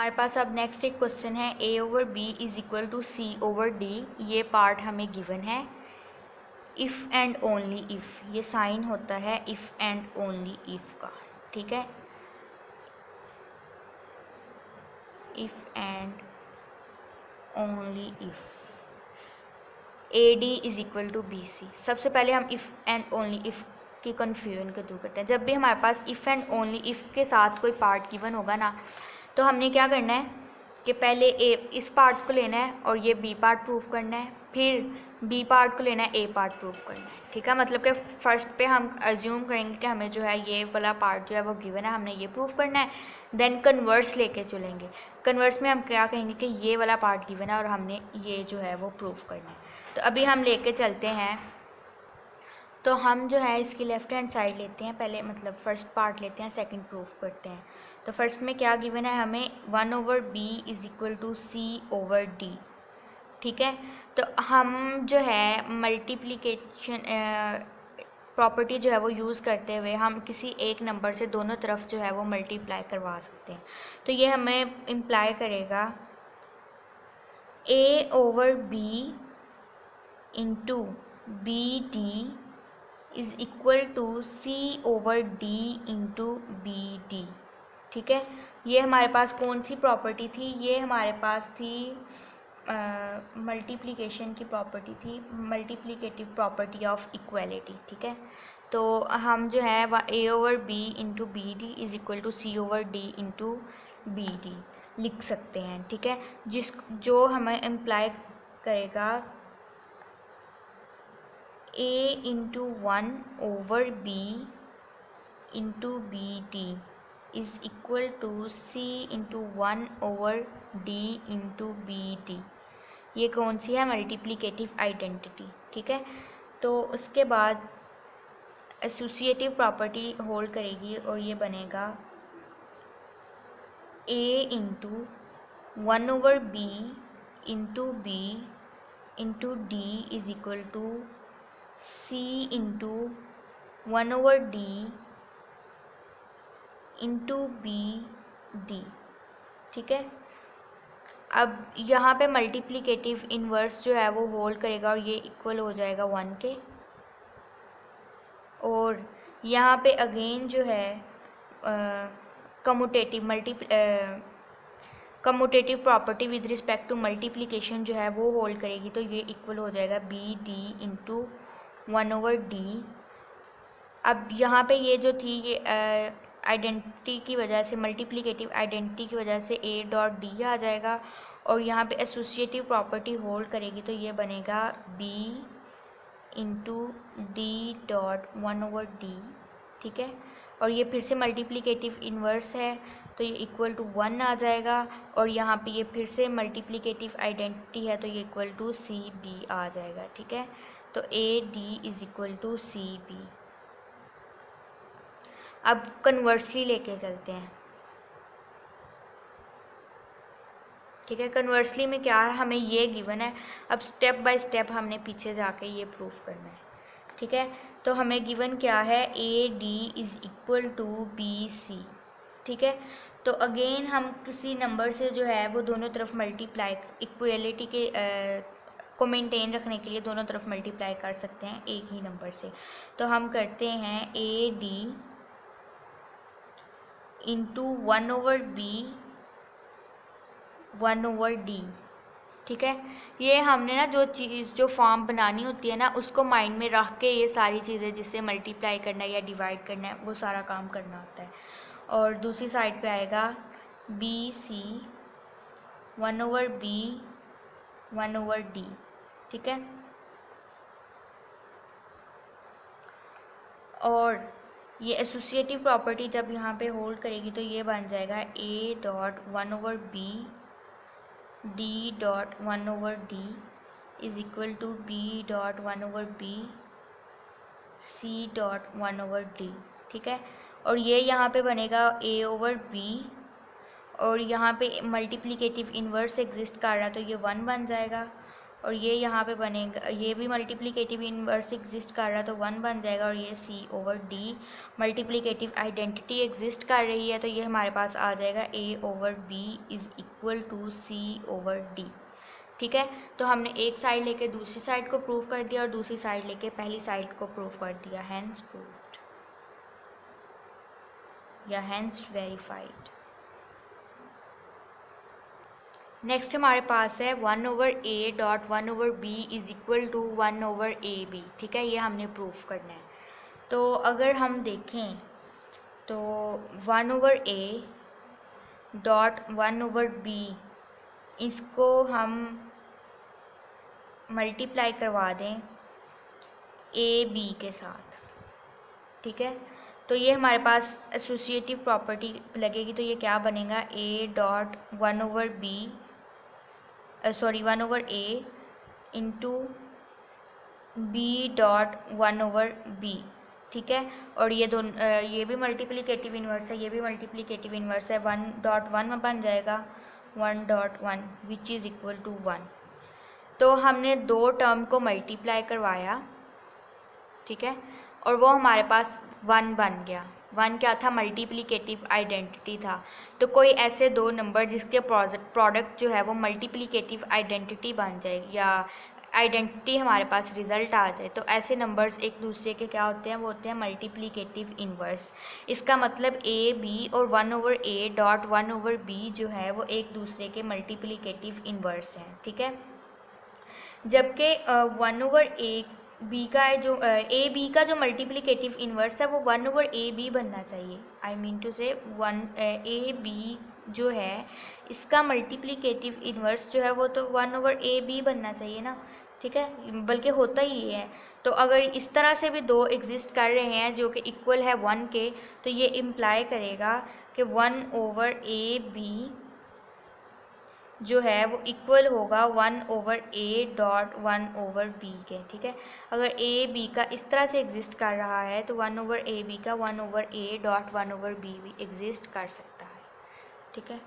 हमारे पास अब नेक्स्ट एक क्वेश्चन है a over b is equal to c over d। ये पार्ट हमें गिवन है। इफ़ एंड ओनली इफ़, ये साइन होता है इफ़ एंड ओनली इफ़ का, ठीक है। If and only if AD is equal to BC। सबसे पहले हम इफ़ एंड ओनली इफ़ की कन्फ्यूजन को दूर करते हैं। जब भी हमारे पास इफ़ एंड ओनली इफ़ के साथ कोई पार्ट गिवन होगा ना, तो हमने क्या करना है कि पहले इस पार्ट को लेना है और ये B पार्ट प्रूव करना है, फिर B पार्ट को लेना है, A पार्ट प्रूव करना है, ठीक है। मतलब कि फर्स्ट पे हम अज्यूम करेंगे कि हमें जो है ये वाला पार्ट जो है वो गिवन है, हमने ये प्रूव करना है। देन कन्वर्स लेके चलेंगे। कन्वर्स में हम क्या कहेंगे कि ये वाला पार्ट गिवन है और हमने ये जो है वो प्रूव करना है। तो अभी हम लेके चलते हैं। तो हम जो है इसकी लेफ़्ट हैंड साइड लेते हैं, पहले मतलब फर्स्ट पार्ट लेते हैं, सेकंड प्रूफ करते हैं। तो फर्स्ट में क्या गिवन है हमें 1 over b is equal to c over d, ठीक है। तो हम जो है मल्टीप्लिकेशन प्रॉपर्टी जो है वो यूज़ करते हुए हम किसी एक नंबर से दोनों तरफ जो है वो मल्टीप्लाई करवा सकते हैं। तो ये हमें इम्प्लाई करेगा a over b into B D is equal to C over D into B D, ठीक है। ये हमारे पास कौन सी प्रॉपर्टी थी? ये हमारे पास थी मल्टीप्लिकेशन की प्रॉपर्टी थी, मल्टीप्लिकेटिव प्रॉपर्टी ऑफ इक्वलिटी, ठीक है। तो हम जो है A over B into B D is equal to C over D into B D लिख सकते हैं, ठीक है। जो हमें इम्प्लाई करेगा a into 1 over b into B D is equal to c into 1 over d into B D. ये कौन सी है? मल्टीप्लिकेटिव आइडेंटिटी, ठीक है। तो उसके बाद एसोसिएटिव प्रॉपर्टी होल्ड करेगी और ये बनेगा a into 1 over b into b into d is equal to c into 1 over d into B D, ठीक है। अब यहाँ पे मल्टीप्लिकेटिव इन्वर्स जो है वो होल्ड करेगा और ये इक्वल हो जाएगा 1 के। और यहाँ पे अगेन जो है commutative property with respect to multiplication जो है वो होल्ड करेगी। तो ये इक्वल हो जाएगा B D into 1 over D. अब यहाँ पे ये जो थी ये आइडेंटिटी की वजह से, मल्टीप्लिकेटिव आइडेंटिटी की वजह से ए डॉट डी आ जाएगा और यहाँ पे एसोसिएटिव प्रॉपर्टी होल्ड करेगी। तो ये बनेगा B into D dot 1 over D, ठीक है। और ये फिर से मल्टीप्लिकेटिव इन्वर्स है तो ये इक्वल टू 1 आ जाएगा और यहाँ पे ये फिर से मल्टीप्लिकेटिव आइडेंटिटी है तो ये इक्वल टू सी बी आ जाएगा, ठीक है। तो A D is equal to C B. अब कन्वर्सली लेके चलते हैं, ठीक है। कन्वर्सली में क्या है, हमें ये गिवन है। अब स्टेप बाय स्टेप हमने पीछे जाके ये प्रूफ करना है, ठीक है। तो हमें गिवन क्या है, A D is equal to B C, ठीक है। तो अगेन हम किसी नंबर से जो है वो दोनों तरफ मल्टीप्लाई, इक्वलिटी के को मेंटेन रखने के लिए दोनों तरफ मल्टीप्लाई कर सकते हैं एक ही नंबर से। तो हम करते हैं A D into 1 over B 1 over D, ठीक है। ये हमने ना जो फॉर्म बनानी होती है ना उसको माइंड में रख के ये सारी चीज़ें जिससे मल्टीप्लाई करना है या डिवाइड करना है वो सारा काम करना होता है। और दूसरी साइड पे आएगा B C 1 over B 1 over D, ठीक है। और ये एसोसिएटिव प्रॉपर्टी जब यहाँ पे होल्ड करेगी तो ये बन जाएगा A dot 1 over B D dot 1 over D is equal to B dot 1 over B C dot 1 over D, ठीक है। और ये यहाँ पे बनेगा ए ओवर बी और यहाँ पे मल्टीप्लिकेटिव इन्वर्स एग्जिस्ट कर रहा है तो ये 1 बन जाएगा और ये यहाँ पे बनेगा, ये भी मल्टीप्लिकेटिव इन्वर्स एग्जिस्ट कर रहा है तो 1 बन जाएगा, और ये C/D मल्टीप्लिकेटिव आइडेंटिटी एग्जिस्ट कर रही है तो ये हमारे पास आ जाएगा A/B is equal to C/D। ठीक है, तो हमने एक साइड लेके दूसरी साइड को प्रूव कर दिया और दूसरी साइड लेके पहली साइड को प्रूव कर दिया, हैंस प्रूव्ड या हैंस वेरीफाइड। नेक्स्ट हमारे पास है 1/A dot 1/B is equal to 1/AB। ठीक है, ये हमने प्रूफ करना है। तो अगर हम देखें तो 1/A डॉट 1/B इसको हम मल्टीप्लाई करवा दें AB के साथ। ठीक है, तो ये हमारे पास एसोसिएटिव प्रॉपर्टी लगेगी, तो ये क्या बनेगा A dot 1/B 1/A into B dot 1/B। ठीक है, और ये दोनों ये भी मल्टीप्लिकेटिव इन्वर्स है, ये भी मल्टीप्लिकेटिव इन्वर्स है, 1.1 में बन जाएगा 1.1 विच इज़ इक्वल टू 1। तो हमने दो टर्म को मल्टीप्लाई करवाया, ठीक है, और वो हमारे पास 1 बन गया। 1 क्या था, मल्टीप्लिकेटिव आइडेंटिटी था। तो कोई ऐसे दो नंबर जिसके प्रोडक्ट जो है वो मल्टीप्लिकेटिव आइडेंटिटी बन जाए या आइडेंटिटी हमारे पास रिजल्ट आ जाए, तो ऐसे नंबर्स एक दूसरे के क्या होते हैं, वो होते हैं मल्टीप्लिकेटिव इन्वर्स। इसका मतलब A B और 1/A डॉट 1/B जो है वो एक दूसरे के मल्टीप्लिकेटिव इन्वर्स हैं। ठीक है, जबकि 1/AB का जो AB का जो मल्टीप्लिकेटिव इन्वर्स है वो 1/AB बनना चाहिए। आई मीन टू से AB जो है इसका मल्टीप्लिकेटिव इन्वर्स जो है वो तो 1/AB बनना चाहिए ना। ठीक है, बल्कि होता ही है। तो अगर इस तरह से भी दो एग्जिस्ट कर रहे हैं जो कि इक्वल है 1 के, तो ये इम्प्लाई करेगा कि 1/AB जो है वो इक्वल होगा 1/A डॉट 1/B के। ठीक है, अगर AB का इस तरह से एग्जिस्ट कर रहा है तो 1/AB का 1/A डॉट 1/B भी एग्जिस्ट कर सकता है। ठीक है।